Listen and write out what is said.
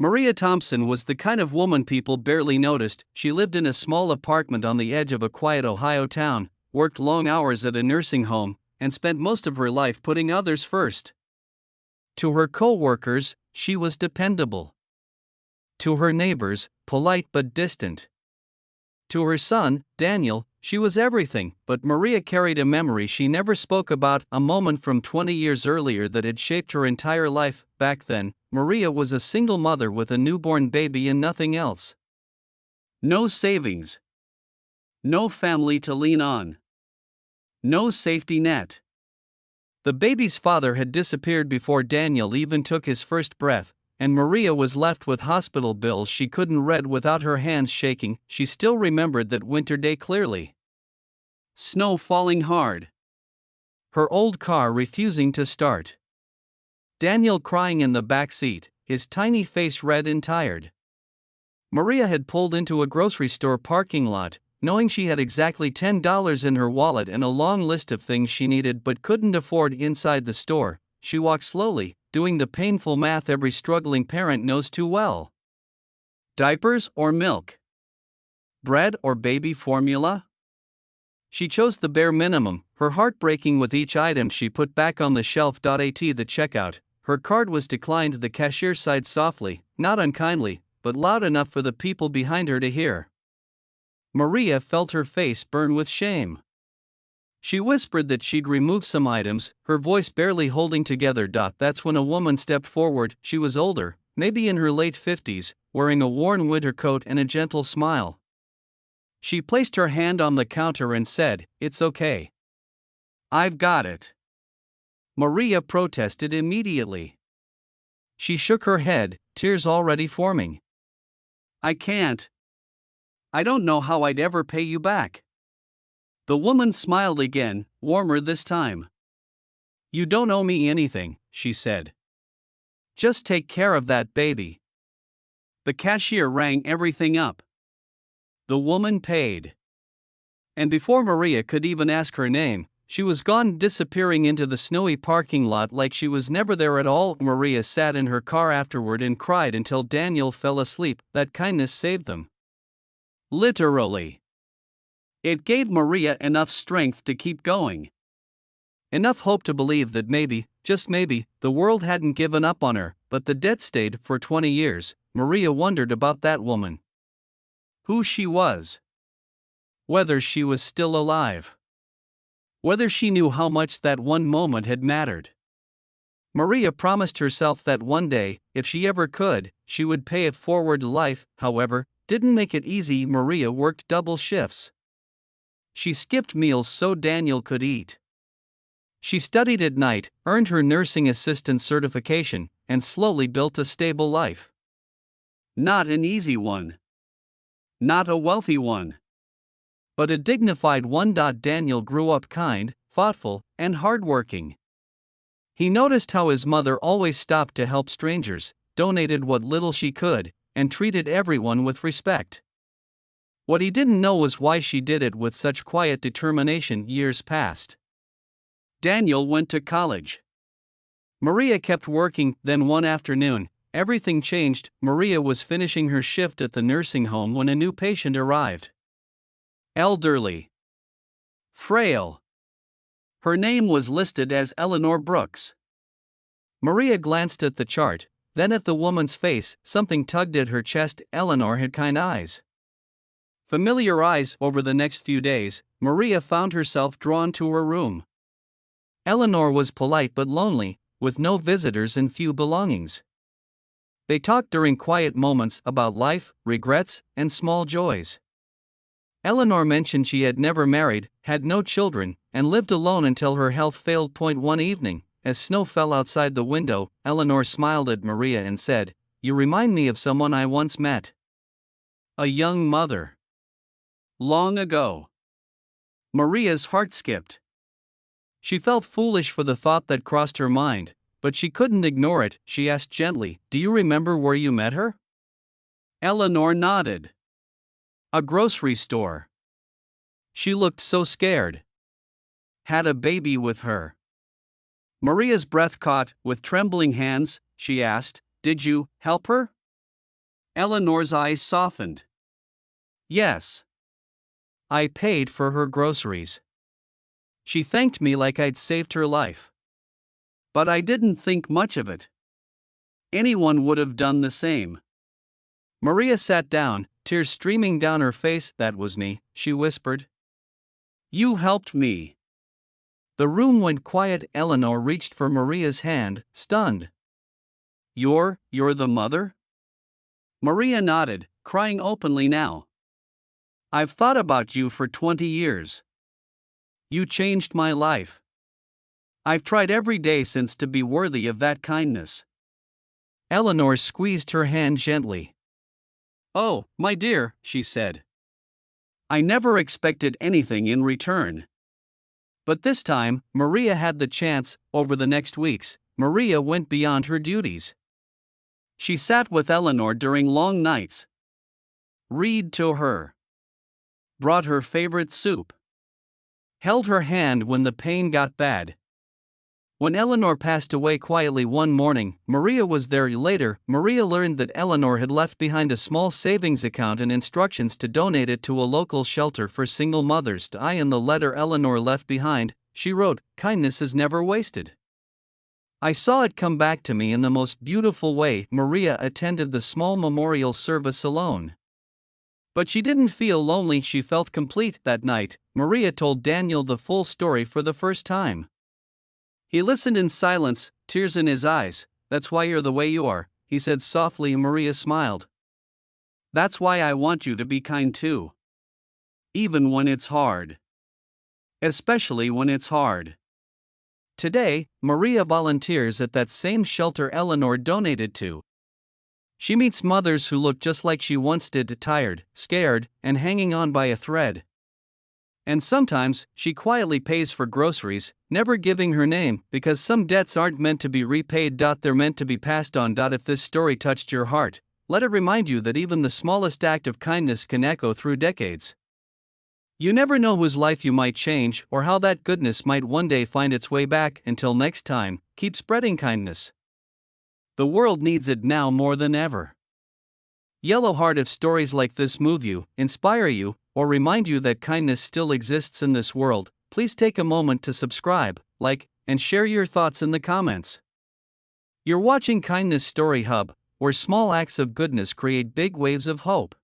Maria Thompson was the kind of woman people barely noticed. She lived in a small apartment on the edge of a quiet Ohio town, worked long hours at a nursing home, and spent most of her life putting others first. To her co-workers, she was dependable. To her neighbors, polite but distant. To her son, Daniel, she was everything, but Maria carried a memory she never spoke about, a moment from 20 years earlier that had shaped her entire life. Back then, Maria was a single mother with a newborn baby and nothing else. No savings. No family to lean on. No safety net. The baby's father had disappeared before Daniel even took his first breath, and Maria was left with hospital bills she couldn't read without her hands shaking. She still remembered that winter day clearly. Snow falling hard. Her old car refusing to start. Daniel crying in the back seat, his tiny face red and tired. Maria had pulled into a grocery store parking lot, knowing she had exactly $10 in her wallet and a long list of things she needed but couldn't afford inside the store. She walked slowly, doing the painful math every struggling parent knows too well. Diapers or milk? Bread or baby formula? She chose the bare minimum, her heart breaking with each item she put back on the shelf. At the checkout, her card was declined. The cashier sighed softly, not unkindly, but loud enough for the people behind her to hear. Maria felt her face burn with shame. She whispered that she'd remove some items, her voice barely holding together. That's when a woman stepped forward. She was older, maybe in her late 50s, wearing a worn winter coat and a gentle smile. She placed her hand on the counter and said, "It's okay. I've got it." Maria protested immediately. She shook her head, tears already forming. "I can't. I don't know how I'd ever pay you back." The woman smiled again, warmer this time. "You don't owe me anything," she said. "Just take care of that baby." The cashier rang everything up. The woman paid. And before Maria could even ask her name, she was gone, disappearing into the snowy parking lot like she was never there at all. Maria sat in her car afterward and cried until Daniel fell asleep. That kindness saved them. Literally. It gave Maria enough strength to keep going. Enough hope to believe that maybe, just maybe, the world hadn't given up on her, but the debt stayed. For 20 years, Maria wondered about that woman. Who she was. Whether she was still alive. Whether she knew how much that one moment had mattered. Maria promised herself that one day, if she ever could, she would pay it forward. Life, however, didn't make it easy. Maria worked double shifts. She skipped meals so Daniel could eat. She studied at night, earned her nursing assistant certification, and slowly built a stable life. Not an easy one. Not a wealthy one. But a dignified one. Daniel grew up kind, thoughtful, and hardworking. He noticed how his mother always stopped to help strangers, donated what little she could, and treated everyone with respect. What he didn't know was why she did it with such quiet determination. Years passed. Daniel went to college. Maria kept working. Then one afternoon, everything changed. Maria was finishing her shift at the nursing home when a new patient arrived. Elderly. Frail. Her name was listed as Eleanor Brooks. Maria glanced at the chart, then at the woman's face. Something tugged at her chest. Eleanor had kind eyes. Familiar eyes. Over the next few days, Maria found herself drawn to her room. Eleanor was polite but lonely, with no visitors and few belongings. They talked during quiet moments about life, regrets, and small joys. Eleanor mentioned she had never married, had no children, and lived alone until her health failed. One evening, as snow fell outside the window, Eleanor smiled at Maria and said, "You remind me of someone I once met. A young mother. Long ago." Maria's heart skipped. She felt foolish for the thought that crossed her mind, but she couldn't ignore it. She asked gently, "Do you remember where you met her?" Eleanor nodded. "A grocery store." "She looked so scared." "Had a baby with her." Maria's breath caught. With trembling hands, she asked, "Did you help her?" Eleanor's eyes softened. Yes. I paid for her groceries. She thanked me like I'd saved her life. But I didn't think much of it. Anyone would have done the same. Maria sat down, tears streaming down her face. That was me, she whispered. You helped me. The room went quiet. Eleanor reached for Maria's hand, stunned. You're the mother? Maria nodded, crying openly now. I've thought about you for 20 years. You changed my life. I've tried every day since to be worthy of that kindness. Eleanor squeezed her hand gently. Oh, my dear, she said. I never expected anything in return. But this time, Maria had the chance. Over the next weeks, Maria went beyond her duties. She sat with Eleanor during long nights. Read to her. Brought her favorite soup. Held her hand when the pain got bad. When Eleanor passed away quietly one morning, Maria was there. Later, Maria learned that Eleanor had left behind a small savings account and instructions to donate it to a local shelter for single mothers. In the letter Eleanor left behind, she wrote, "Kindness is never wasted. I saw it come back to me in the most beautiful way." Maria attended the small memorial service alone. But she didn't feel lonely, she felt complete. That night, Maria told Daniel the full story for the first time. He listened in silence, tears in his eyes. That's why you're the way you are, he said softly. Maria smiled. That's why I want you to be kind too. Even when it's hard. Especially when it's hard. Today, Maria volunteers at that same shelter Eleanor donated to. She meets mothers who look just like she once did, tired, scared, and hanging on by a thread. And sometimes, she quietly pays for groceries, never giving her name, because some debts aren't meant to be repaid. They're meant to be passed on. If this story touched your heart, let it remind you that even the smallest act of kindness can echo through decades. You never know whose life you might change or how that goodness might one day find its way back. Until next time, keep spreading kindness. The world needs it now more than ever. Yellow Heart. If stories like this move you, inspire you, or remind you that kindness still exists in this world, please take a moment to subscribe, like, and share your thoughts in the comments. You're watching Kindness Story Hub, where small acts of goodness create big waves of hope.